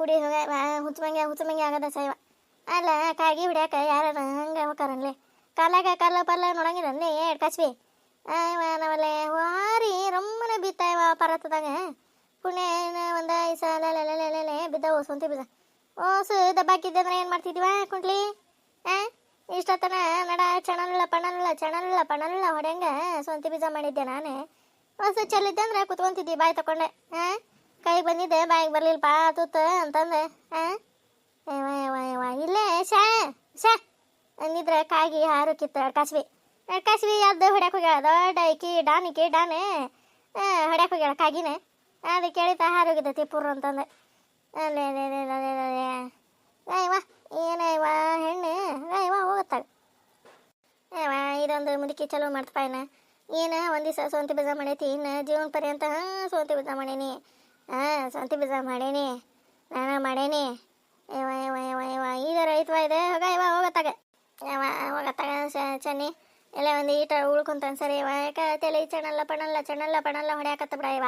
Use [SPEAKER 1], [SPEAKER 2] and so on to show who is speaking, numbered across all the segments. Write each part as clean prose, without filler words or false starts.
[SPEAKER 1] ಕುಡಿ ಹೋಗ ಹುಚ್ಚಮಂಗೆ ಆಗದ ಸಾಯವ. ಅಲ್ಲ ಕಾಗಿ ಹಿಡ್ಯಾಕ ಯಾರ ಹಂಗೆ ಹೋಗಾರನ್ಲೆ ಕಾಲಾಗ ಕಾಲ ಪಲ್ಲ ನೋಡಂಗಿರನ್ಲೆ ಕಸ್ಬಿ ನಾವಲ್ಲೇ ವಾರಿ ರೊಮ್ಮನೆ ಬಿತ್ತಾಯವ ಪರತದಾಗ ಪುಣ್ಯ ಒಂದು ಐಸ ಲೆಲೆ ಬಿದ್ದವು ಸೊಂತಿ ಬಿದ್ದ ಓಸು ದಬ್ಬಾಕಿದ್ದೆ ಅಂದ್ರೆ ಏನು ಮಾಡ್ತಿದ್ವ ಕುಂಟ್ಲಿ ಇಷ್ಟೊತ್ತನ ನಡ ಚಣಲ್ಲ ಪಣಲ್ಲ ಹೊಡೆಂಗ ಸೊಂತಿ ಬೀಜ ಮಾಡಿದ್ದೆ ನಾನೇ ಹೊಸ ಚೆಲ್ಲಿದ್ದೆ ಅಂದ್ರೆ ಕುತ್ಕೊಂತಿದ್ದಿ ಬಾಯಿ ತಕೊಂಡೆ ಕೈಗೆ ಬಂದಿದ್ದೆ ಬಾಯಿಗೆ ಬರ್ಲಿಲ್ಲಪ್ಪ ತುತ್ತ ಅಂತಂದೆ ಇಲ್ಲೇ ಶಾ ಅಂದಿದ್ರೆ ಕಾಗಿ ಹಾರುಕಿತ್ತು ಕಸ್ಬಿ ಅದ್ದು ಹೊಡ್ಯಾಕ ಹೋಗ್ಯಾಳ ದೊಡ್ಡ ಈಕಿ ಡಾನೆ ಹೊಡ್ಯಾಕ ಹೋಗ್ಯಾಳ ಕಾಗಿನೇ ಅದು ಕೇಳಿತ ಹಾರೋಗಿದ್ದೈತಿ ಪುರ್ ಅಂತಂದೆ ಅಲ್ಲೇ ಅಯ್ಯವ್ವ ಏನಯ್ಯವ ಹೆಣ್ಣು ಅಯ್ಯವ್ವ ಹೋಗುತ್ತಾಳೆ ಇದೊಂದು ಮುದುಕಿ ಚಲೋ ಮಾಡ್ತಪ್ಪ ಏನು ಒಂದು ದಿವಸ ಸೋಂತಿ ಬೀಜ ಮಾಡೈತಿ ಇನ್ನು ಜೀವನ ಪರ್ಯಂತ ಸೋಂತಿ ಬೀಜ ಮಾಡೇನಿ ಸೋಂತಿ ಬೀಜ ಮಾಡೇನಿ ನಾನು ಮಾಡೇನಿ ಈಗ ರೈತವ ಇದೆ ಹೋಗತ್ತಾಗ ಚೆನ್ನಿ ಎಲ್ಲ ಒಂದು ಈಟ ಉಳ್ಕೊಂತಾನೆ ಸರಿ ಯಾಕ ತಲೆ ಚಣಲ್ಲ ಪಣಲ್ಲ ಹೊಡ್ಯಾಕತ್ತ ಬಿಡ ಇವ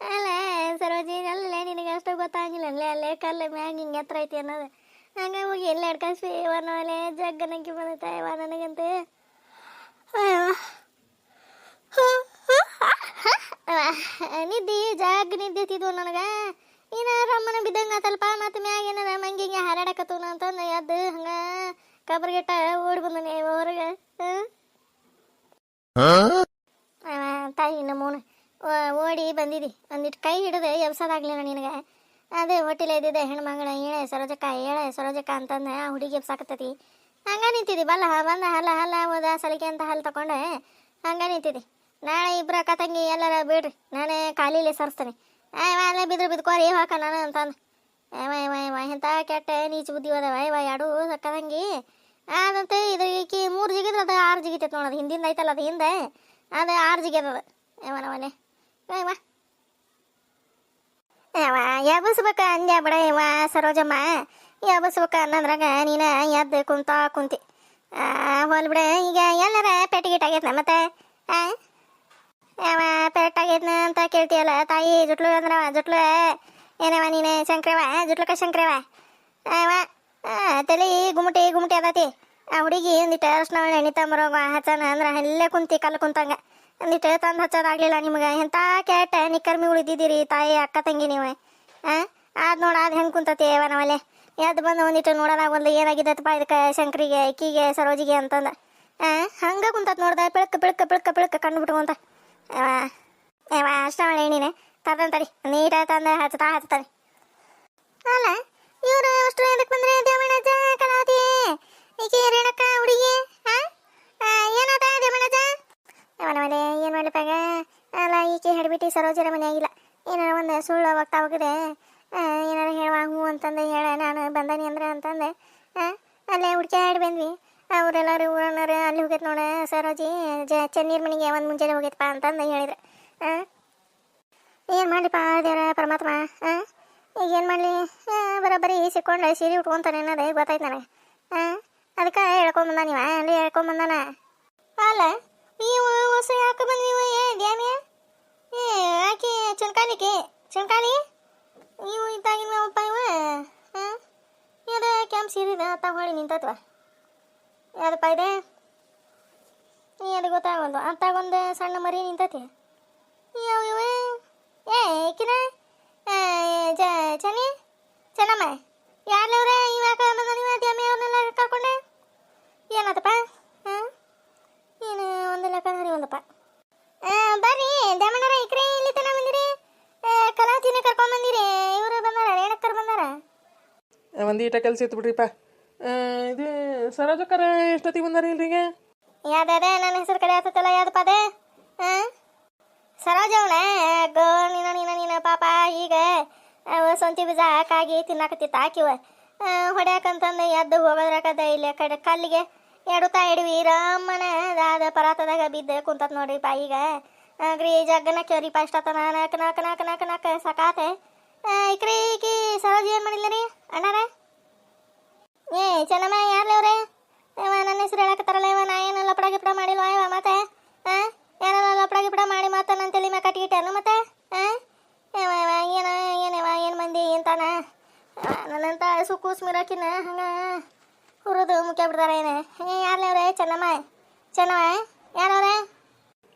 [SPEAKER 1] ಅಲ್ಲ ಸರೋಜಿ ಅಲ್ಲೇ ನಿನಗೆ ಅಷ್ಟು ಗೊತ್ತಾಗಿಲ್ಲ ಅಲ್ಲೇ ಕಲ್ಲು ಮ್ಯಾಗ ಹಿಂಗೆ ಎತ್ತರ ಐತಿ ಅನ್ನೋದು ಹಂಗೆ ಹೋಗಿ ಎಲ್ಲ ಕಳಿಸಿ ಒಲೆ ಜಗ್ಗನಕ್ಕಿ ಬಂದೈತೆ ಇವ ನನಗಂತ ನಿದ್ದಿತ್ತಿದ್ವು ನನಗೆ ಇನ್ನು ರಮ್ಮನ ಬಿದ್ದಂಗೆ ಆತಲ್ಪ ಮತ್ತು ಮ್ಯಾಗ ಏನಾರ ಮಂಗಿಗೆ ಹಾರಾಡಕತ್ತು ಅಂತಂದು ಎದ್ದು ಹಂಗೆ ಕಬ್ರಿಗೆಟ್ಟ ಓಡಿ ಬಂದನೆ ಹೊರಗೆ ತಾಯಿ ನಮ್ಮೂನು ಓಡಿ ಬಂದಿದ್ದಿ ಒಂದಿಟ್ಟು ಕೈ ಹಿಡಿದು ಎಬ್ಸೋದಾಗ್ಲಿಲ್ಲ ನಿನಗೆ ಅದೇ ಹೊಟ್ಟಿಲೆ ಇದ್ದಿದ್ದೆ ಹೆಣ್ಮಗಳ ಏಳೆ ಸರೋಜಕ್ಕ ಅಂತಂದು ಆ ಹುಡುಗಿ ಎಬ್ಸಾಕತ್ತತಿ ಹಂಗೆ ನಿಂತಿದ್ದಿ ಬಲ್ಲ ಬಂದ ಹಲ್ಲ ಹೋದ ಸಲಿಕೆ ಅಂತ ಹಲ್ಲು ತಗೊಂಡೆ ಹಂಗೆ ನಿಂತಿದ್ದಿ ನಾಳೆ ಇಬ್ಬರ ಅಕ್ಕ ತಂಗಿ ಎಲ್ಲರ ಬಿಡ್ರಿ ನಾನೇ ಖಾಲಿಲಿ ಸರಿಸ್ತೇನೆ ಅಲ್ಲೇ ಬಿದ್ಕೋರಿ ಹಾಕ ನಾನು ಅಂತಂದು ಎಂಥ ಕೆಟ್ಟ ನೀಚು ಬುದ್ಧಿ ಹೋದವ ಎರಡು ಅಕ್ಕ ತಂಗಿ ಅದಂತೆ ಇದ್ರಿಗೆ 3 ಜಿಗಿದ್ರೆ ಅದು 6 ಜಿಗಿತೈತೆ ನೋಡೋದು ಹಿಂದಿಂದ ಐತಲ್ಲ ಅದು ಹಿಂದೆ ಅದು 6 ಜಿಗ್ಯದ ನವನೆ ಎಬ್ಬಸ್ಬೇಕ ಅಂದ್ಯಾ ಬಿಡ ಸರೋಜಮ್ಮ ಎಬ್ಬಸ್ಬೇಕ ಅನ್ನೋದ್ರಾಗ ನೀನು ಎದ್ದು ಕುಂತಿ ಹೋಲ್ ಬಿಡ ಈಗ ಎಲ್ಲರ ಪೆಟ್ಟಿಗಿಟ್ಟಾಗೈತೆ ಮತ್ತೆ ಪೆಟ್ಟಾಗೈತ್ನ ಅಂತ ಕೇಳ್ತೀಯಲ್ಲ ತಾಯಿ ಜುಟ್ಲು ಜುಟ್ಲು ಏನವ ನೀನು ಶಂಕ್ರವ ತಲೆ ಗುಮಟಿ ಅದತಿ ಆ ಹುಡುಗಿ ಒಂದಿಟ್ಟು ಅರ್ಶನ ಎಣ್ಣೆ ತಂಬರೋಗ ಹಚ್ಚನ ಅಂದ್ರೆ ಅಲ್ಲೇ ಕುಂತಿ ಕಲ್ಲು ಕುಂತಂಗ ಒಂದಿಟ್ಟು ತಂದು ಹಚ್ಚೋದಾಗ್ಲಿಲ್ಲ ನಿಮ್ಗೆ ಎಂಥ ಕೆಟ್ಟ ನಿಕ್ಕರ್ಮಿ ಉಳಿದಿದ್ದೀರಿ ತಾಯಿ ಅಕ್ಕ ತಂಗಿ ನೀವು ಅದು ನೋಡ ಅದು ಹೆಂಗೆ ಕುಂತತಿ ನಾವಲ್ಲೇ ಎದ್ದು ಬಂದು ಒಂದಿಟ್ಟು ನೋಡೋದಾಗ ಒಂದು ಏನಾಗಿದ್ದಪ್ಪ ಇದಕ್ಕೆ ಶಂಕರಿಗೆ ಅಕ್ಕಿಗೆ ಸರೋಜಿಗೆ ಅಂತಂದ ಹಂಗೆ ಕುಂತತ್ ನೋಡ್ದೆ ಪಿಳಕ್ ಕಣ್ಣು ಬಿಟ್ಕೊಂತ ಅಷ್ಟ ಮಾಡಿ ಎಣ್ಣೀನೆ ತಡಿ ನೀಟ ತಂದು ಹಚ್ತಾನೆ ಅಲ್ಲ ಇವರು ಅಷ್ಟು ಇದಕ್ಕೆ ಬಂದ್ರೆ ದೇವಣ್ಣಜ್ಜ ಕಲಾವತಿ ಈಕೆ ರೇಣಕ್ಕ ಹುಡುಗಿ ಏನಾದ ದೇವಣ್ಣಜ್ಜ ಅವನವನೇ ಏನು ಮಾಡ್ಲಿಪ್ಪಾಗ ಅಲ್ಲ ಈಕೆ ಹಿಡ್ಬಿಟ್ಟು ಸರೋಜರ ಮನೆ ಆಗಿಲ್ಲ ಏನಾರ ಒಂದು ಸುಳ್ಳು ಹೋಗಿದೆ ಏನಾರ ಹೇಳುವ ಹ್ಞೂ ಅಂತಂದು ಹೇಳ ನಾನು ಬಂದಾನಿ ಅಂದ್ರೆ ಅಂತಂದೆ ಅಲ್ಲೇ ಹುಡ್ಕ್ಯಾಡಿ ಬಂದ್ವಿ ಅವರೆಲ್ಲರೂ ಊರನ್ನೋರು ಅಲ್ಲಿ ಹೋಗೈತೆ ನೋಡ ಸರೋಜಿ ಚೆನ್ನೀರ್ ಮನೆಗೆ ಒಂದು ಮುಂಜಾನೆ ಹೋಗೈತಪ್ಪ ಅಂತಂದು ಹೇಳಿದ್ರು ಏನು ಮಾಡಲಿಪ್ಪ ದೇವರ ಪರಮಾತ್ಮ ಈಗ ಏನು ಮಾಡಲಿ ಬರೋಬ್ಬರಿ ಸಿಕ್ಕೊಂಡು ಸೀರೆ ಉಟ್ಕೊತಾನೆ ಅನ್ನೋದೇ ಗೊತ್ತಾಯ್ತು ನನಗೆ ಅದಕ್ಕೆ ಹೇಳ್ಕೊಂಬಂದ ನೀವ ಅಲ್ಲಿ ಹೇಳ್ಕೊಂಬಂದಾನ ಅಲ್ಲ ನೀವು ಹೊಸ ಯಾಕೆ ಬಂದ್ವಿ ಡ್ಯಾಮಿ ಆಕೆ ಚುನ್ಕಾಲಿ ನೀವು ಇದ್ದಾಗಿನ ಅಪ್ಪ ಇದು ಕೆಂಪು ಸೀರಿದ ತಗೊಳ್ಳಿ ನಿಂತತ್ವ ಯಾವ್ದಪ್ಪ ಇದೆ ಅದು ಗೊತ್ತಾಗೊಂದು ಅತ್ತಾಗೊಂದು ಸಣ್ಣ ಮರಿ ನಿಂತತಿ ಯಾವ ಏಕಿನ ಚೆನ್ನಮ್ಮ ಯಾರ್ಲವ್ರೆ ಇವಾಗ ಬಂದ ನೀವು ದ್ಯಾಮಿ ಅವ್ರನ್ನೆಲ್ಲ ಕರ್ಕೊಂಡೆ ಏನತ್ತಪ್ಪ ಏನು ಒಂದು ಲೆಕ್ಕದಾರಿ ಒಂದಪ್ಪ ಬರ್ರಿ ದ್ಯಾಮಣ್ಣರ ಇಕ್ರೆ ಇಲ್ಲಿ ತನ ಬಂದಿರಿ ಕಲಾವತಿನ ಕರ್ಕೊಂಡ್ಬಂದಿರಿ ಇವರು ಬಂದಾರ ರೇಣಕ್ಕರ್ ಬಂದಾರ
[SPEAKER 2] ಒಂದು ಈಟ ಕೆಲಸ ಇತ್ತು ಬಿಡ್ರಿಪ್ಪ ಇದು ಸರೋಜಕ್ಕರ ಎಷ್ಟೊತ್ತಿಗೆ ಬಂದಾರ ಇಲ್ರಿಗೆ
[SPEAKER 1] ಯಾವ್ದೇ ನನ್ನ ಹೆಸರು ಕಡೆ ಆಗ್ತತ್ತಲ್ಲ ಯಾವ್ದಪ್ಪ ಅದೇ ಸರೋಜವನ ಗೋ ನೀನ ಪಾಪ ಈಗ ಸೊಂತಿ ಬೀಜ ಹಾಕಾಗಿ ತಿನ್ನಾಕತ್ತಿತ್ತ ಹಾಕಿವ ಹೊಡ್ಯಾಕಂತಂದು ಎದ್ದು ಹೋಗೋದ್ರಾಕದ ಇಲ್ಲಿ ಕಡೆ ಕಲ್ಲಿಗೆ ಎಡುತ್ತಾ ಇಡ್ವಿ ರಮ್ಮನ ಅದ ಪರಾತದಾಗ ಬಿದ್ದು ಕುಂತತ್ ನೋಡ್ರಿಪ್ಪ ಈಗ ಗ್ರೀ ಜಗ್ಗನ ಕೇರಿಪ್ಪ ಇಷ್ಟತ್ತ ನಾಕ ಸಕಾತೆ ಇಕ್ರಿ ಈಕಿ ಸರೋಜಿ ಏನು ಮಾಡಿಲ್ಲ ರೀ ಅಣ್ಣಾರ ಚೆನ್ನಮ್ಮ ಯಾರ್ಲವ್ರೆ ನನ್ನ ಹೆಸರು ಹೇಳಕತ್ತಾರಲ್ಲ ನಾ ಏನು ಲಪಡ ಗಿಪಡ ಮಾಡಿಲ್ವ ಮತ್ತೆ ಏನಾರ ಲಪಡ ಗಿಪಡ ಮಾಡಿ ಮತ್ತೆ ನನ್ನ ತಲೆ ಮ್ಯಾಗ ಕಟ್ಟಿಗಿಟ್ಟೇನು ಮತ್ತೆ ಅಂತಾನ ನನ್ನಂತ ಸುಕ್ಕೂಸ್ ಮಿರಾಕಿನ ಹಂಗೆ ಹುರಿದು ಮುಖ್ಯ ಬಿಡ್ತಾರ ಏನು ಯಾರ್ಲವ್ರೆ ಚೆನ್ನಮ್ಮ ಯಾರವ್ರೆ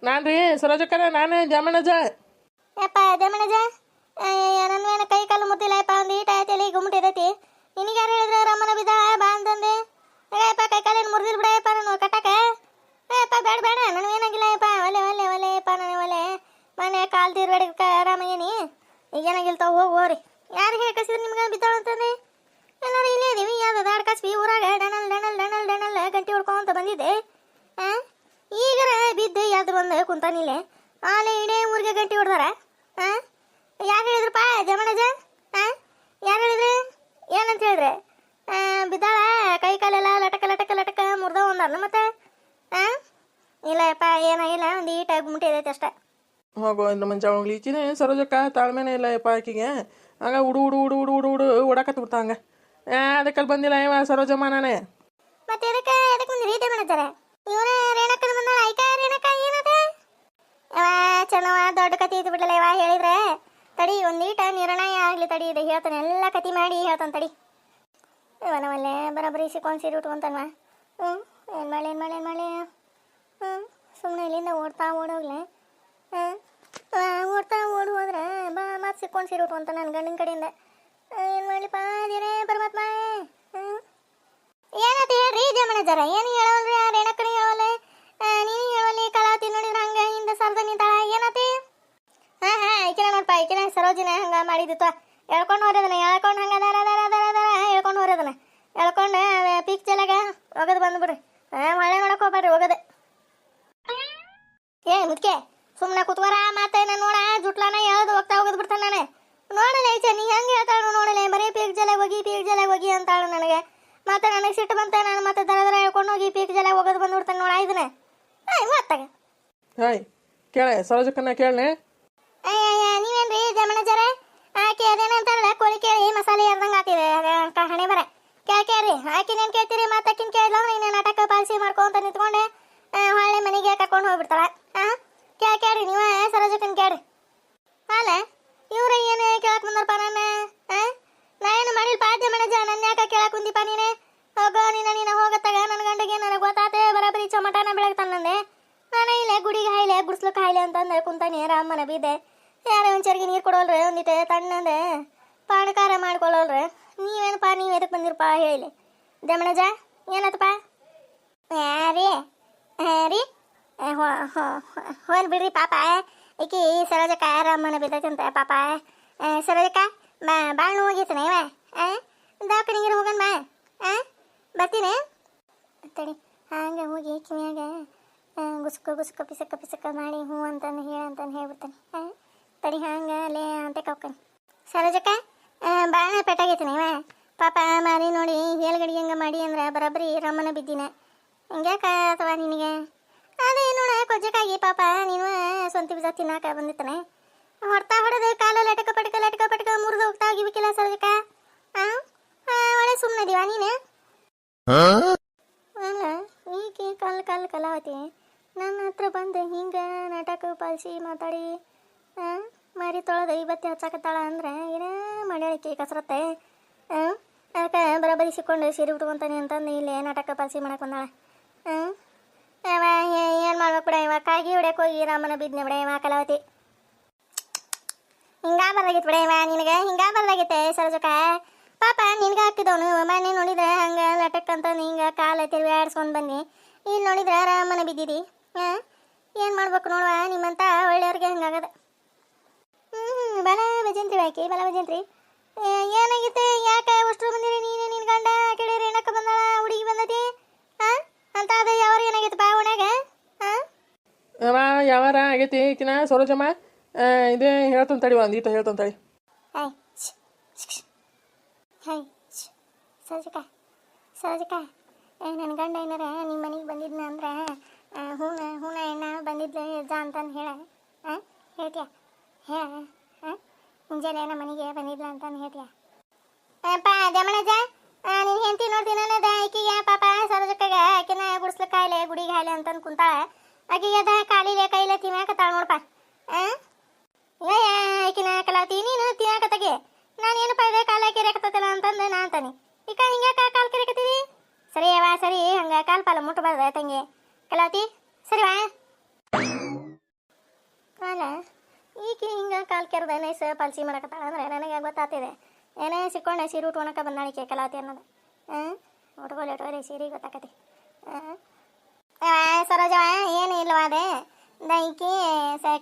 [SPEAKER 2] ನಾನು ರೀ ಸರೋಜಕ್ಕರ ನಾನು ಜಾಮಣ್ಣಜ.
[SPEAKER 1] ಯಪ್ಪ ಜಮಣಜ ನನ್ನ ಕೈ ಕಾಲು ಮುತ್ತಿಲ್ಲ ಯಪ್ಪ ಒಂದು ಈಟ ತಲೆ ಗುಮ್ಮಟಿದೈತಿ ನಿನಗೆ ಯಾರು ಹೇಳಿದ್ರೆ ರಮ್ಮನ ಬಿದ್ದ ಬಾ ಅಂತಂದೆ ಯಪ್ಪ ಕೈ ಕಾಲೇನು ಮುರಿದಿಲ್ ಬಿಡಯಪ್ಪ ನಾನು ಕಟ್ಟಕ ಯಪ್ಪ ಬೇಡ ನನಗೇನಾಗಿಲ್ಲ ಯಪ್ಪ ಒಲೆ ಯಪ್ಪ ನನಗೆ ಒಲೆ ಮನೆ ಕಾಲು ತೀರ್ಬೇಡ ಆರಾಮಾಗೇನಿ ಈಗ ಏನಾಗಿಲ್ತಾವ ಹೋಗ್ರಿ ಯಾರು ಹೇಳಿ ಕಸಿದ್ರೆ ನಿಮ್ಗೆ ಬಿದ್ದಾಳು ಅಂತಂದೆ ಎಲ್ಲರೂ ಇಲ್ಲೇ ಇದೀವಿ ಯಾವ್ದು ದಾಡ್ ಕಸ್ಬಿ ಊರಾಗ ಡಣಲ್ ಗಂಟೆ ಹೊಡ್ಕೊಂತ ಬಂದಿದ್ದೆ ಈಗರ ಬಿದ್ದು ಯಾವ್ದು ಬಂದು ಕುಂತಾನಿಲ್ಲೇ ಆಲೆ ಇಡೇ ಊರಿಗೆ ಗಂಟೆ ಹೊಡ್ದಾರ ಯಾರು ಹೇಳಿದ್ರಪ್ಪ ಜಮಣಜ ಯಾರು ಹೇಳಿದ್ರಿ ಏನಂತ ಹೇಳಿದ್ರೆ ಬಿದ್ದಾಳ ಕೈ ಕಾಲೆಲ್ಲ ಲಟಕ ಮುರ್ದವ ಒಂದಲ್ಲ ಮತ್ತೆ ಇಲ್ಲಪ್ಪ ಏನಾಗಿಲ್ಲ ಒಂದು ಈಟ ಮುಟ್ಟಿದೈತೆ ಅಷ್ಟೇ.
[SPEAKER 2] ಹೋಗೋ ಇನ್ನು ಮಂಚ ಹೋಗ್ಲಿಕ್ಕಿನೇ ಸರೋಜಕ್ಕ ತಾಳ್ಮೆನೇ ಇಲ್ಲ ಯಪ್ಪ ಆಕಿಗೆ ಹಂಗ ಹುಡು ಓಡಾಕತ್ ಬಿಡ್ತಾ ಹಂಗ ಅದಕ್ಕಲ್ಲಿ ಬಂದಿಲ್ಲ ಇವ ಸರೋಜಮ್ಮ ನಾನೇ
[SPEAKER 1] ಮತ್ತೆ ಅದಕ್ಕೆ ಬಂದಿರಿ ಜಮಣಜರ ಇವನ ರೇಣಕ್ಕನ ಬಂದಾಳ ಐಕ ರೇಣಕ್ಕ ಏನದ ಚೆನ್ನವ ದೊಡ್ಡ ಕತಿ ಇದ್ದು ಬಿಡಲ್ಲ ಇವ ಹೇಳಿದ್ರೆ ತಡಿ ಒಂದೀಟ ನಿರ್ಣಯ ಆಗ್ಲಿ ತಡಿ ಇದೆ ಹೇಳ್ತಾನೆ ಎಲ್ಲ ಕತಿ ಮಾಡಿ ಹೇಳ್ತಾನೆ ತಡಿ ಇವನವಲ್ಲೇ ಬರೋಬ್ಬರಿ ಸಿಕ್ಕೊಂಡು ಸೀರೆ ಉಟ್ಕೊಂತಾನ ಏನು ಮಾಡಿ ಸುಮ್ಮನೆ ಇಲ್ಲಿಂದ ಓಡೋಗ್ಲೆ ಓಡಿ ಹೋದ್ರೆ ಮತ್ತೆ ಸಿಕ್ಕೊಂಡು ಸೀರೆ ಉಟ್ಕೊಂತ ನನ್ನ ಗಂಡನ ಕಡೆಯಿಂದ ಏನು ಮಾಡ್ಲಿಪ್ಪ ಅದೇನೇ ಪರಮಾತ್ಮ ಏನಂತ ಹೇಳ್ರಿ ಜಮಣಜರ ಏನು ಹೇಳವಲ್ರಿ ಆ ರೇಣಕ್ಕನ ಹೇಳವಲ್ಲ ನೀನು ಹೇಳವಲ್ಲಿ ಕಲಾವತಿ ನೋಡಿದ್ರೆ ಹಂಗೆ ಹಿಂದೆ ಸರ್ದ ನಿಂತಾಳ ಏನತಿ ಈಕಿನ ನೋಡ್ಪ ಈಕಿನ ಸರೋಜಿನ ಹಂಗೆ ಮಾಡಿದಿತ್ತು ಹೇಳ್ಕೊಂಡು ಹೋರೋದನ್ನ ಹೇಳ್ಕೊಂಡು ಹಂಗೆ ದರ ಹೇಳ್ಕೊಂಡು ಹೋರೋದನ್ನ ಹೇಳ್ಕೊಂಡು ಪೀಕ್ ಜಲಾಗ ಹೋಗೋದು ಬಂದ್ಬಿಡ್ರಿ ಮಳೆ ನೋಡಕ್ಕೆ ಹೋಗ್ಬೇಡ್ರಿ ಹೋಗೋದೆ ಮುದ್ಕೆ ಸುಮ್ಮನೆ ಕುತ್ವರ ಮತ್ತೆ ನಾನು ನೋಡ ಜುಟ್ಲಾನ ಯಾವ್ದು ಹೋಗ್ತಾ ಹೋಗೋದು ಬಿಡ್ತಾನೆ ನಾನು ನೋಡಲ್ಲ ಈಚೆ ನೀ ಹೆಂಗೆ ಹೇಳ್ತಾಳು ನೋಡಲ್ಲ ಬರೀ ಪೀಕ್ ಜಲಾಗ ಹೋಗಿ ಅಂತಾಳು ನನಗೆ ಮತ್ತೆ ನನಗೆ ಸಿಟ್ಟು ಬಂತ ನಾನು ಮತ್ತೆ ದರ ಹೇಳ್ಕೊಂಡು ಹೋಗಿ ಪೀಕ್ ಜಲಾಗ ಹೋಗೋದು ಬಂದ್ಬಿಡ್ತಾನೆ ನೋಡ ಇದನ್ನ ಮತ್ತಾಗ
[SPEAKER 2] ಕೇಳೆ ಸರೋಜಕ್ಕನ್ನ ಕೇಳನೆ
[SPEAKER 1] ನೀವೇನ್ರಿ ಜಮಣಜರ ಆಕೆ ಅದೇನಂತಾರಲ್ಲ ಕೋಳಿ ಕೇಳಿ ಮಸಾಲೆ ಎರ್ದಂಗೆ ಹಾಕಿದೆ ಹಣೆ ಬರ ಕೇಳ್ರಿ ಆಕಿನೇನು ಕೇಳ್ತೀರಿ ಮತ್ತೆ ಆಕಿನ ಕೇಳಿಲ್ಲ ನೀನು ನಾಟಕ ಪಾಲಿಸಿ ಮಾಡ್ಕೊಂತ ನಿಂತ್ಕೊಂಡೆ ಹೊಳ್ಳೆ ಮನೆಗೆ ಕರ್ಕೊಂಡು ಹೋಗ್ಬಿಡ್ತಾಳ ಕೇಳ್ರಿ ನೀವು ಸರೋಜಕ್ಕನ ಕೇಳ್ರಿ ಅಲ್ಲ ಇವ್ರ ಏನು ಕೇಳಕ್ ಬಂದಾರಪ್ಪ ನನ್ನ ನಾ ಏನು ಮಾಡಿಲ್ಪ ಜಮಣಜ ನನ್ನ ಯಾಕೆ ಕೇಳಕ್ ಕುಂದಿಪ್ಪ ನೀನೆ ಹೋಗೋ ನೀನು ಹೋಗತ್ತಾಗ ನನ್ನ ಗಂಡಗೆ ನನಗೆ ಗೊತ್ತಾತೆ ಬರಾಬರಿ ಚಮಟನ ಬೆಳಗ್ತಾನಂದೆ ನಾನು ಇಲ್ಲೇ ಗುಡಿಗೆ ಹಾಯ್ಲೆ ಗುಡ್ಸ್ಲಕ್ಕೆ ಹಾಯ್ಲೆ ಅಂತಂದ್ರೆ ಕುಂತಾನೆ ರಾಮನ ಬಿದ್ದೆ ಯಾರೇ ಒಂದು ಚರಿಗೆ ನೀರು ಕೊಡೋಲ್ರಿ ಒಂದಿಟ್ಟು ತಣ್ಣಂದೆ ಪಾಣಕಾರ ಮಾಡ್ಕೊಳ್ಳೋಲ್ರಿ ನೀವೇನಪ್ಪ ನೀವು ಎದಕ್ಕೆ ಬಂದಿರಪ್ಪ ಹೇಳಿ ಜಮಣಜ ಏನತ್ತಪ್ಪ ರೀ ಹೋಲ್ ಬಿಡ್ರಿ ಪಾಪ ಈಕಿ ಸರೋಜಕ್ಕ ರಾಮನ ಬಿದ್ದೈತಂತ ಪಾಪ ಸರೋಜಕ್ಕ ಭಾಳ ನೋವಾಗೈತನ ಇವ ದವಾಖಾನಿಗೆ ಹೋಗೋಣ ಬರ್ತೀನಿ ತಡಿ ಹಂಗೆ ಹೋಗಿ ಕಿವಿಯಾಗ ಗುಸ್ಕ ಪಿಸಕ ಮಾಡಿ ಹ್ಞೂ ಅಂತಂದು ಹೇಳ್ಬಿಡ್ತಾನೆ ತಡಿ ಹಂಗೆ ಅಲ್ಲೇ ಅಂತ ಹೋಗ್ತಾನೆ ಸರೋಜಕ್ಕ ಭಾಳ ಪೆಟ್ಟಾಗೈತನ ಇವ ಪಾಪ ಮಾರಿ ನೋಡಿ ಹೇಲ್ಗಡಿ ಹಂಗೆ ಮಾಡಿ ಅಂದ್ರೆ ಬರೋಬ್ಬರಿ ರಮ್ಮನ ಬಿದ್ದಿನ ಹಿಂಗ್ಯಾಕ ಅಥವಾ ನಿನಗೆ ಅದೇ ನೋಡ ಕೊಜ್ಜಕ್ಕಾಗಿ ಪಾಪ ನೀನು ಸ್ವಂತ ಬೀಜ ತಿನ್ನಾಕ ಬಂದಿತ್ತಾನೆ ಹೊಡ್ತಾ ಹೊಡೆದು ಕಾಲ ಲಟಕ ಪಟಕ ಮುರಿದು ಹೋಗ್ತಾ ಹೋಗಿಬೇಕಿಲ್ಲ ಸರೋಜಕ್ಕ ಒಳ್ಳೆ ಸುಮ್ಮನದೀವ ನೀನು ಅಲ್ಲ ಈಕೆ ಕಲಾವತಿ ನನ್ನ ಹತ್ರ ಬಂದು ಹಿಂಗೆ ನಾಟಕ ಪಾಲಿಸಿ ಮಾತಾಡಿ ಮಾರಿ ತೊಳೆದು ಇವತ್ತು ಹಚ್ಚಾಕತ್ತಾಳ ಅಂದ್ರೆ ಏನೇ ಮಾಡ್ಯಾಳಿಕೆ ಕಸರತ್ತೆ ಯಾಕೆ ಬರೋಬ್ಬರಿ ಸಿಕ್ಕೊಂಡು ಸೀರೆ ಉಟ್ಕೊಂತಾನೆ ಅಂತಂದು ಇಲ್ಲೇ ನಾಟಕ ಪಾಲಿಸಿ ಮಾಡಕ್ಕೆ ಬಂದಾಳ ಏನು ಮಾಡ್ಬೇಕು ಬಿಡ ಇವ ಕಾಗಿ ಹೊಡ್ಯಕ್ಕೆ ಹೋಗಿ ರಾಮನ ಬಿದ್ನೆ ಬಿಡ ಇವ ಕಲಾವತಿ ಹಿಂಗಾ ಬರ್ದಾಗಿತ್ತು ಬಿಡ ಇವ ನಿನಗೆ ಹಿಂಗಾ ಬರ್ದಾಗಿತ್ತೆ ಸರೋಜಕ್ಕ ಪಾಪ ನಿನ್ಗೆ ಹಾಕಿದವನು ಮನೆ ನೋಡಿದ್ರೆ ಹಂಗೆ ಲಟಕ್ ಅಂತ ಹಿಂಗೆ ಕಾಲ ತಿರುವಿ ಆಡಿಸ್ಕೊಂಡು ಬನ್ನಿ ಇಲ್ಲಿ ನೋಡಿದ್ರೆ ರಾಮನ ಬಿದ್ದಿದಿ ಏನು ಮಾಡ್ಬೇಕು ನೋಡುವ ನಿಮ್ಮಂತ ಒಳ್ಳೆಯವ್ರಿಗೆ ಹಂಗಾಗದ ಬಲ ಭಜಂತ್ರಿ ಏನಾಗಿತ್ತೆ ಯಾಕೆ ಅಷ್ಟು ಬಂದಿರಿ ನೀನು ನಿನ್ನ ಗಂಡ ಕಡೆ ರೇಣಕ್ಕ ಬಂದಾಳ ಹುಡುಗಿ ಬಂದತಿ ಅಂತ ಅದ ಯಾವಾಗ ಏನಾಗೈತಪ್ಪ ಓಣ್ಯಾಗ
[SPEAKER 2] ಯಾವಾರ ಆಗೈತಿ ಈಕಿನ ಸರೋಜಮ್ಮ ಇದೇ ಹೇಳ್ತಾನೆ ತಡಿ ಒಂದೀಟ ಹೇಳ್ತಾನೆ ತಡಿ
[SPEAKER 1] ಸರೋಜಕ್ಕ ನನ್ನ ಗಂಡ ಏನಾರ ನಿಮ್ಮ ಮನೆಗೆ ಬಂದಿದ್ನ ಅಂದ್ರೆ ಹೂನ ಎಣ್ಣ ಬಂದಿದ್ಲೆ ಜಾ ಅಂತಂದು ಹೇಳ್ತೀಯ ಮುಂಜಾನೆ ನಮ್ಮ ಮನೆಗೆ ಬಂದಿದ್ಲ ಅಂತಂದು ಹೇಳ್ತೀಯ ಅಪ್ಪ ಜಮಣಜ ನೀನು ಹೆಂಡತಿ ನೋಡ್ತೀನಿ ಅನ್ನೋದ ಆಕಿಗೆ ಪಾಪ ಸರೋಜಕ್ಕಗ ಆಕಿನ ಗುಡಿಸ್ಲಿಕ್ಕೆ ಕಾಯಿಲೆ ಗುಡಿಗೆ ಹಾಯ್ಲೆ ಅಂತಂದು ಕುಂತಾಳ ಆಕಿಗೆ ಅದ ಕಾಲಿಲೆ ಕೈಲೆ ತಿನ್ನಾಕತ್ತಾಳ ನೋಡಪ್ಪ ಆಕಿನ ಕಲಾವತಿ ನೀನು ತಿನ್ನಾಕತ್ತಾಗೆ ನಾನು ಏನಪ್ಪ ಇದೆ ಕಾಲ ಕೆರೆಕತ್ತಲ್ಲ ಅಂತಂದು ನಾ ಅಂತಾನೆ ಈಗ ಹಿಂಗೆ ಕಾಲು ಕೆರೆಕತ್ತೀವಿ ಸರಿ ಅವ ಸರಿ ಹಂಗೆ ಕಾಲು ಪಾಲ ಮುಟ್ಟಬಾರ್ದ ತಂಗಿ ಕಲಾವತಿ ಸರಿ ವಾ ಕಾಲ ಈಕೆ ಹಿಂಗೆ ಕಾಲು ಕೆರೆದ ನೈಸ್ ಪಾಲ್ಸಿ ಮಾಡಕತ್ತಾಳ ಅಂದ್ರೆ ನನಗೆ ಗೊತ್ತಾಗ್ತಿದೆ ಏನೇ ಸಿಕ್ಕೊಂಡೆ ಸೀರೆ ಉಟ್ಕೊಳಕ ಬಂದಾಳಿಕೆ ಕಲಾವತಿ ಅನ್ನೋದು ಉಟ್ಕೊಲಿ ಸೀರೆ ಗೊತ್ತಾಕತಿ ಸರೋಜವ ಏನು ಇಲ್ವ ಅದೇ ಈಕಿ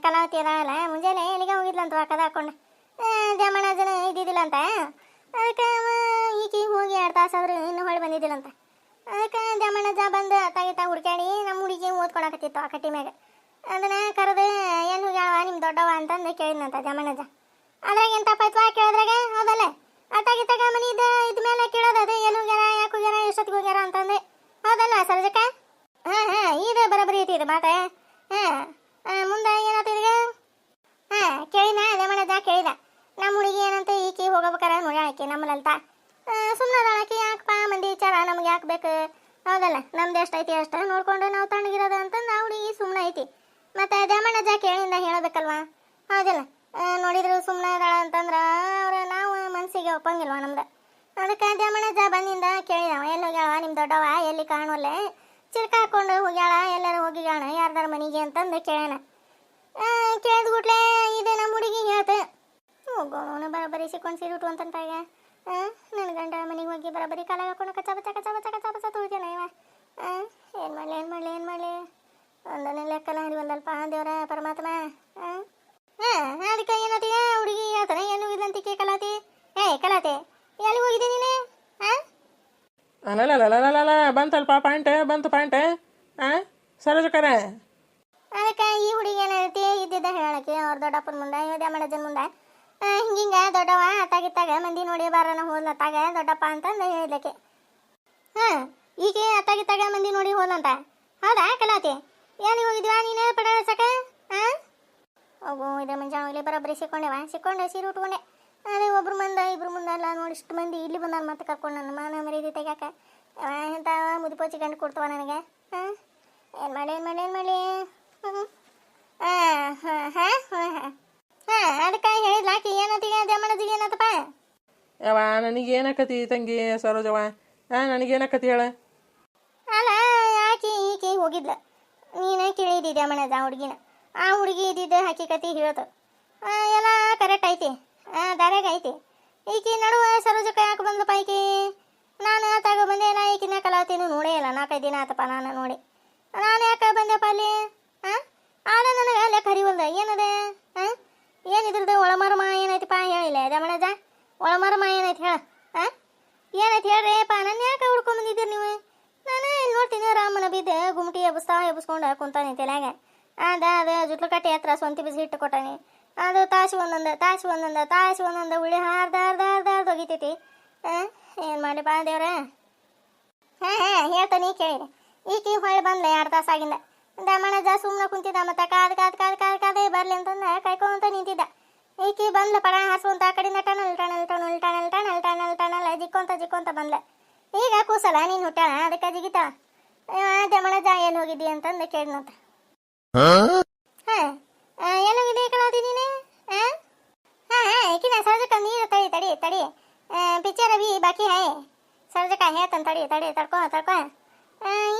[SPEAKER 1] ಕಲಾವತಿ ಅದಾಳಲ್ಲ ಮುಂಜಾನೆ ಎಲ್ಲಿಗೆ ಹೋಗಿದ್ಲಂತ ಕದ ಹಾಕೊಂಡು ಜಮಣ ಜನ ಇದ್ದಿದ್ದಿಲ್ಲ ಅಂತ ಅದಕ್ಕೆ ಈಕಿ ಹೋಗಿ 2 ತಾಸು ಆದ್ರೂ ಇನ್ನೂ ಹೊಳ್ಳಿ ಬಂದಿದ್ದಿಲ್ಲಂತ ಅದಕ್ಕೆ ಜಮಣ್ಣಜ್ಜ ಬಂದು ತಾಗಿತ ಹುಡ್ಕ್ಯಾಡಿ ನಮ್ಮ ಹುಡುಗಿ ಓದ್ಕೊಳಕತ್ತಿತ್ತು ಆ ಕಟ್ಟಿ ಮ್ಯಾಗ ಅದನ್ನ ಕರೆದು ಏನು ಹೋಗ್ಯಾವ ನಿಮ್ಮ ದೊಡ್ಡವ ಅಂತಂದು ಕೇಳಿದ್ನಂತ ಜಮಣ್ಣಜ್ಜ ಅದ್ರಾಗ ಏನು ತಪ್ಪಾಯ್ತು ಕೇಳಿದ್ರಾಗ ಹೌದಲ್ಲ ಅತ್ತಾಗಿತ್ತಾಗ ಮನೆ ಇದ ಮೇಲೆ ಕೇಳೋದು ಅದು ಎಲ್ಲಿ ಹೋಗ್ಯಾರ ಯಾಕೆ ಹೋಗ್ಯಾರ ಎಷ್ಟೊತ್ತಿಗೆ ಹೋಗ್ಯಾರ ಅಂತಂದು ಹೌದಲ್ಲ ಸರೋಜಕ್ಕ ಇದು ಬರೋಬ್ಬರಿ ಐತಿ ಇದು ಮಾತೆ ಮುಂದೆ ಏನಾಯ್ತು ಇದೀಗ ಕೇಳಿನ ಜಮಣ್ಣಜ್ಜ ಕೇಳಿದ ನಮ್ಮ ಹುಡುಗಿ ಏನಂತ ಈಕಿ ಹೋಗಬೇಕಾರ ನೋಡ್ಯಾಳಕಿ ನಮ್ಮ ಲಲಿತಾ ಸುಮ್ಮನೆ ಅದಾಳಕಿ ಯಾಕಪ್ಪ ಮಂದಿ ವಿಚಾರ ನಮ್ಗೆ ಯಾಕೆ ಬೇಕು ಹೌದಲ್ಲ ನಮ್ದು ಎಷ್ಟು ಐತಿ ಅಷ್ಟು ನೋಡ್ಕೊಂಡು ನಾವು ತಣ್ಣಗಿರೋದು ಅಂತಂದು ಆ ಹುಡುಗಿ ಸುಮ್ಮನೆ ಐತಿ ಮತ್ತು ಜಮಣ್ಣಜ್ಜ ಕೇಳಿಂದ ಹೇಳಬೇಕಲ್ವಾ ಹೌದಿಲ್ಲ ನೋಡಿದ್ರು ಸುಮ್ಮನೆ ಅದಾಳ ಅಂತಂದ್ರೆ ನಾವು ಮನಸ್ಸಿಗೆ ಒಪ್ಪಂಗಿಲ್ವ ನಮ್ದು ಅದಕ್ಕೆ ಜಮಣ್ಣಜ್ಜ ಬಂದಿಂದ ಕೇಳಿದವ ಎಲ್ಲಿ ಹೋಗ್ಯಾಳ ನಿಮ್ಮ ದೊಡ್ಡವ ಎಲ್ಲಿ ಕಾಣುವಲ್ಲೆ ಚಿಲ್ಕ ಹಾಕೊಂಡು ಹೋಗ್ಯಾಳ ಎಲ್ಲರೂ ಹೋಗಿಗಾಣ ಯಾರ್ದಾರ ಮನೆಗೆ ಅಂತಂದು ಕೇಳೋಣ ಕೇಳಿದ ಕೂಡ್ಲೆ ಇದು ನಮ್ಮ ಹುಡುಗಿ ಹೇಳ್ತು ಹೋಗೋಣ ಬರೋಬ್ಬರಿ ಸಿಕ್ಕೊಂಡು ಸೀರೆ ಉಟ್ಕೊಂತಂತ ಈಗ ನನ್ನ ಗಂಡ ಮನೆಗೆ ಹೋಗಿ ಬರೋಬ್ಬರಿ ಕಾಲ ಹಾಕೊಂಡು ಕಚ್ಚ ಬಚ್ಚ ತೊಳಿತೇನೆ ಇವ ಏನು ಮಾಡಲಿ ಒಂದನೇ ಲೆಕ್ಕನ ಹರಿವಲ್ಲಲ್ಪ ದೇವರ ಪರಮಾತ್ಮ ಅದಕ್ಕೆ ಏನತ್ತೀಗ ಹುಡುಗಿ ಹೇಳ್ತಾನೆ ಏನು ಹೋಗಿದ್ಲಂತಿಕೆ ಕಲಾತಿ ಕಲಾತಿ ಎಲ್ಲಿ ಹೋಗಿದ್ದೆ ನೀನು
[SPEAKER 2] ಅಲ್ಲ ಬಂತಲ್ಪ ಬಂತು ಪಾಯಿಂಟ್ ಸರೋಜಕ್ಕರ
[SPEAKER 1] ಅದಕ್ಕೆ ಈ ಹುಡುಗಿ ಏನೈತಿ ಇದ್ದಿದ್ದ ಹೇಳಕ್ಕೆ ಅವ್ರ ದೊಡ್ಡಪ್ಪನ ಮುಂದೆ ಯೋಧ ಮಾಡಜನ್ ಮುಂದೆ ಹಿಂಗಿಂಗ ದೊಡ್ಡವ ಅತ್ತಾಗಿತ್ತಾಗ ಮಂದಿ ನೋಡಿ ಬಾರನ ಹೋದ್ಲತ್ತಾಗ ದೊಡ್ಡಪ್ಪ ಅಂತಂದು ಹೇಳಿದ್ಲಕ್ಕೆ ಈಕೆ ಅತ್ತಾಗಿತ್ತಾಗ ಮಂದಿ ನೋಡಿ ಹೋದ್ಲಂತ ಹೌದಾ ಕಲಾತಿ ಎಲ್ಲಿ ಹೋಗಿದ್ವಾ ನೀನು ಪಡಾಸಕ ಹೋಗು ಇದ್ರ ಮುಂಜಾನೆ ಬರೋಬ್ಬರಿ ಸಿಕ್ಕೊಂಡೆ ಸೀರೆ ಉಟ್ಕೊಂಡೆ ಅದೇ ಒಬ್ರು ಇಬ್ರು ಮುಂದೆ ಎಲ್ಲ ನೋಡಿ ಇಷ್ಟು ಮಂದಿ ಇಲ್ಲಿ ಬಂದಾರ ಮತ್ತೆ ಕರ್ಕೊಂಡು ನನ್ನ ಮಾನ ಮರ್ಯಾದೆ ತೆಗ್ಯಾಕ ಎಂತ ಮುದಿಪೋಚಿ ಗಂಡು ಕೊಡ್ತವ ನನಗೆ ಏನು ಮಾಡಲಿ ಅದಕ್ಕೆ ಹೇಳಿದ್ಲಾಕಿ ಏನತ್ತೀಗ ಜಮಣದಿಗೆ ಏನತ್ತಪ್ಪ
[SPEAKER 2] ಯವ ನನಗೇನಕತಿ ತಂಗಿ ಸರೋಜವ ನನಗೇನಕತಿ ಹೇಳ
[SPEAKER 1] ಅಲ್ಲ ಯಾಕೆ ಈಕೆ ಹೋಗಿದ್ಲ ನೀನೇ ಕೇಳಿದ್ದಿ ಜಮಣದ ಹುಡುಗಿನ ಆ ಹುಡುಗಿ ಇದ್ದಿದ್ದು ಹಕ್ಕಿಕತಿ ಹೇಳ್ತು ಎಲ್ಲ ಕರೆಕ್ಟ್ ಐತಿ ದಾರ್ಯಾಗ ಐತಿ ಈಕಿ ನಡುವ ಸರೋಜಕ್ಕ ಯಾಕೆ ಬಂದಪ್ಪ ಈಕಿ ನಾನು ತಗೋ ಬಂದೆ ಇಲ್ಲ ಈಕಿನ ಕಲಾವತಿನೂ ನೋಡೇ ಇಲ್ಲ 4-5 ದಿನ ಆತಪ್ಪ ನಾನು ನೋಡಿ ನಾನು ಯಾಕೆ ಬಂದೆಪ್ಪ ಅಲ್ಲಿ ಆದ ನನಗೆ ಲೆಕ್ಕ ಹರಿವಲ್ದ ಏನದೆ ಏನಿದ್ರದ್ದು ಒಳಮರ್ಮ ಏನೈತಿಪ್ಪ ಹೇಳಿಲ್ಲ ಜಮಣಜ ಒಳಮರ್ಮ ಏನೈತಿ ಹೇಳ ಏನೈತಿ ಹೇಳ್ರಿಪ್ಪ ನನ್ನ ಯಾಕೆ ಹುಡ್ಕೊಂಬಂದಿದ್ದೀರಿ ನೀವು ನಾನು ಇಲ್ಲಿ ನೋಡ್ತೀನಿ ರಾಮನ ಬಿದ್ದೆ ಗುಮ್ಟಿ ಎಬ್ಬಿಸ್ಕೊಂಡು ಕುಂತಾನೆ ತಲೆಯಾಗ ಅದು ಜುಟ್ಲು ಕಟ್ಟಿ ಹತ್ರ ಸ್ವಂತಿ ಬಿಸಿ ಇಟ್ಟು ಕೊಟ್ಟಾನೆ ಅದು ತಾಸು ಒಂದೊಂದು ಉಳಿ ಹಾರ್ದ ಹೋಗಿತೈತಿ ಏನು ಮಾಡಿ ಬಾ ದೇವ್ರ ಹೇಳ್ತಾನೆ ಕೇಳಿ ಈಕಿ ಹೊಳ್ಳಿ ಬಂದ್ಲೆ 2 ತಾಸು ಆಗಿಂದ ದಮಣಜ ಸುಮ್ಮನೆ ಕುಂತಿದ್ದ ಮತ್ತೆ ಕಾದೇ ಬರ್ಲಿ ಅಂತಂದ ಕಾಯ್ಕೊಂತ ನಿಂತಿದ್ದ ಈಕಿ ಬಂದ್ಲ ಪಡ ಹಾರಿಸುವಂತ ಆ ಕಡೆಯಿಂದ ಟಣಲ್ ಜಿಕ್ಕೊಂತ ಬಂದ್ಲ ಈಗ ಕೂಸಲ್ಲ ನೀನು ಹುಟ್ಟಾಳ ಅದಕ್ಕೆ ಜಿಗಿತಾಳ ದಮಣಜ ಎಲ್ಲಿ ಹೋಗಿದ್ದಿ ಅಂತಂದು ಕೇಳಿನಂತ ಎಲ್ಲಿ ಹೋಗಿದ್ದಿ ಕಲಾವತಿ ನೀನು ಈಕಿನ ಸರ್ಜಕ ನೀರು ತಡಿ ಪಿಕ್ಚರ್ ಅಭಿ ಬಾಕಿ ಹೈ ಸರ್ಜಕ ಹೇಳ್ತಾನೆ ತಡಿ ತಡ್ಕೊ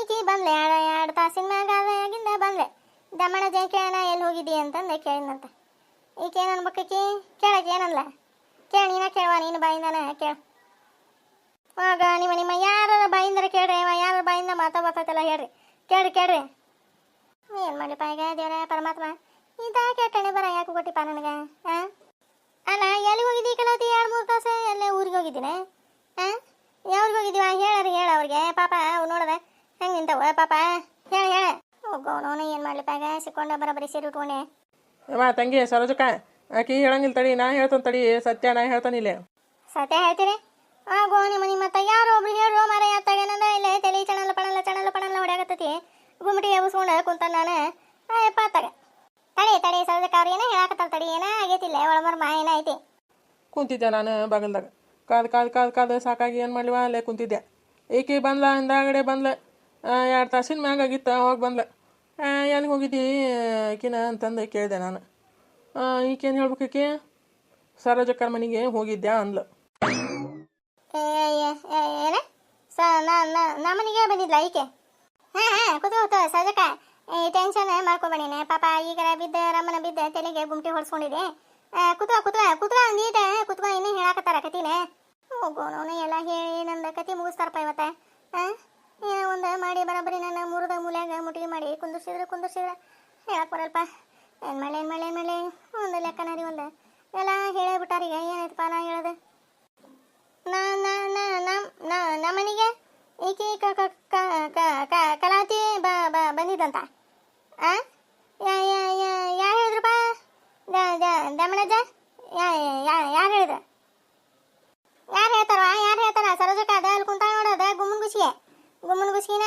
[SPEAKER 1] ಈಕಿ ಬಂದ್ಲೆ 2 ತಾಸಿನ ಮ್ಯಾಗ ಆಗಿಂದ ಬಂದ್ಲೆ ದಮಣಜ ಕೇಳೋಣ ಎಲ್ಲಿ ಹೋಗಿದ್ದಿ ಅಂತಂದು ಕೇಳಿನಂತ ಈಕೆ ಏನು ಅನ್ಬೇಕಿ ಕೇಳಕ್ಕೆ ಏನಲ್ಲ ನೀನ ಕೇಳುವ ನೀನು ಬಾಯಿಂದಾನ ಕೇಳ ಆಗ ನಿಮ್ಮ ಯಾರ ಬಾಯಿಂದಾರ ಕೇಳ್ರಿ ಯಾರ ಬಾಯಿಂದ ಮಾತಾಡ್ತಲ್ಲ ಹೇಳ್ರಿ ಕೇಳ್ರಿ ಏನು ಮಾಡಿಪ್ಪ ಈಗ ದೇವರ ಪರಮಾತ್ಮ ಇಂಥ ಕೆಟ್ಟಣೆ ಬರ ಯಾಕೆ ಕೊಟ್ಟಿಪ್ಪ ನನಗೆ ಅಲ್ಲ ಎಲ್ಲಿ ಹೋಗಿದ್ದಿ ಕಲಾವತಿ 2-3 ತಾಸು ಎಲ್ಲೇ ಊರಿಗೆ ಹೋಗಿದ್ದೀನಿ ಯಾವ್ರಿಗೆ ಹೋಗಿದ್ದೀವ ಹೇಳ ಅವ್ರಿಗೆ ಪಾಪ ಅವು ನೋಡದೆ ಹೆಂಗೆ ನಿಂತವ ಪಾಪ ಹೇಳ ಹೋಗೋನು ಏನು ಮಾಡ್ಲಿಪ್ಪ ಈಗ ಸಿಕ್ಕೊಂಡೆ ಬರೋಬ್ಬರಿ ಸೀರೆ ಉಟ್ಕೊಂಡೆ
[SPEAKER 2] ತಂಗಿ ಸರೋಜಕ್ಕ ಆಕಿ ಹೇಳಂಗಿಲ್ಲ ತಡಿ ನಾ ಹೇಳ್ತಾನೆ ತಡಿ ಸತ್ಯ ನಾ ಹೇಳ್ತಾನಿಲ್ಲ
[SPEAKER 1] ಸತ್ಯ ಹೇಳ್ತೀರಿ ಆಗೋ ನಿಮ್ಮ ಯಾರೋ ಒಬ್ರು ಹೇಳೋ ಮಾರ ಯಾತಾಗೇನಂದ ಇಲ್ಲೇ ತಲೆ ಚಣಲ್ಲ ಹೊಡ್ಯಾಕತ್ತತಿ ಗುಮ್ಮಟಿ ಎಬ್ಬಿಸ್ಕೊಂಡು ಕುಂತ ನಾನು ಯಪ್ಪ ತಡಿ ಸರೋಜಕ್ಕ ಅವ್ರು ಏನೋ ಹೇಳಾಕತ್ತಾರ ತಡಿ ಏನೋ ಆಗೈತಿಲ್ಲ ಒಳಮರ್ಮ ಏನೈತಿ
[SPEAKER 2] ಕುಂತಿದ್ದೆ ನಾನು ಬಾಗಲ್ದಾಗ ಕಾದು ಸಾಕಾಗಿ ಏನು ಮಾಡ್ಲಿವ ಅಲ್ಲೇ ಕುಂತಿದ್ದೆ ಈಕಿ ಬಂದ್ಲ ಹಿಂದಾಗಡೆ ಬಂದ್ಲ 2 ತಾಸಿನ ಮ್ಯಾಗ ಆಗಿತ್ತು ಹೋಗಿ ಬಂದ್ಲ ಎಲ್ಲಿಗೆ ಹೋಗಿದ್ದಿ ಈಕಿನ ಅಂತಂದು ಕೇಳಿದೆ ನಾನು ಈಕೇನು ಹೇಳ್ಬೇಕು ಈಕಿ ಸರೋಜಕ್ಕನ ಮನೆಗೆ ಹೋಗಿದ್ಯಾ ಅಂದ್ಲು.
[SPEAKER 1] ಏನ ನಮ್ಮನಿಗೆ ಬಂದಿದ್ಲ ಈಕೆ? ಹಾಂ ಕೂತು ಸಜಕ ಈ ಟೆನ್ಷನ್ ಮಾಡ್ಕೊಬೇಡಿನೆ ಪಾಪ. ಈಗ ಬಿದ್ದ ರಮ್ಮನ ಬಿದ್ದ ತಲೆಗೆ ಗುಂಟಿ ಹೊಡ್ಸ್ಕೊಂಡಿದೆ. ಕುತ್ವ ಅಂದೀಟ ಕುತ್ವ ಇನ್ನೂ ಹೇಳಾಕತ್ತಾರ ಕತಿನೇ. ಹೋಗೋಣ ಎಲ್ಲ ಹೇಳಿ ನಂದು ಕತಿ ಮುಗಿಸ್ತಾರಪ್ಪ ಇವತ್ತ. ಏನೋ ಒಂದು ಮಾಡಿ ಬರೋಬ್ಬರಿ ನನ್ನ ಮುರಿದ ಮೂಲ್ಯಾಗ ಮುಟ್ಟಿಗೆ ಮಾಡಿ ಕುಂದಿರ್ಸಿದ್ರೆ ಹೇಳಕ್ ಬರಲ್ಪ. ಏನು ಮಾಡಲಿ ಒಂದು ಲೆಕ್ಕನರಿ ಒಂದು ಎಲ್ಲ ಹೇಳೇ ಬಿಟ್ಟಾರೀಗ. ಏನಾಯ್ತಪ್ಪ ನಾ ಹೇಳೋದು? ನಮ್ಮನಿಗೆ ಈಕಿ ಕಲಾವತಿ ಬಂದಿದ್ದಂತ ಯಾರು ಹೇಳಿದ್ರಪ್ಪ? ದಮಣಜ್ಜ ಯಾರು ಹೇಳಿದ್ರು? ಯಾರು ಹೇಳ್ತಾರ? ಸರೋಜಕ್ಕ ಅದ ಅಲ್ಲಿ ಕುಂತ ನೋಡೋದ ಗುಮ್ಮನ್ ಗುಸಿನ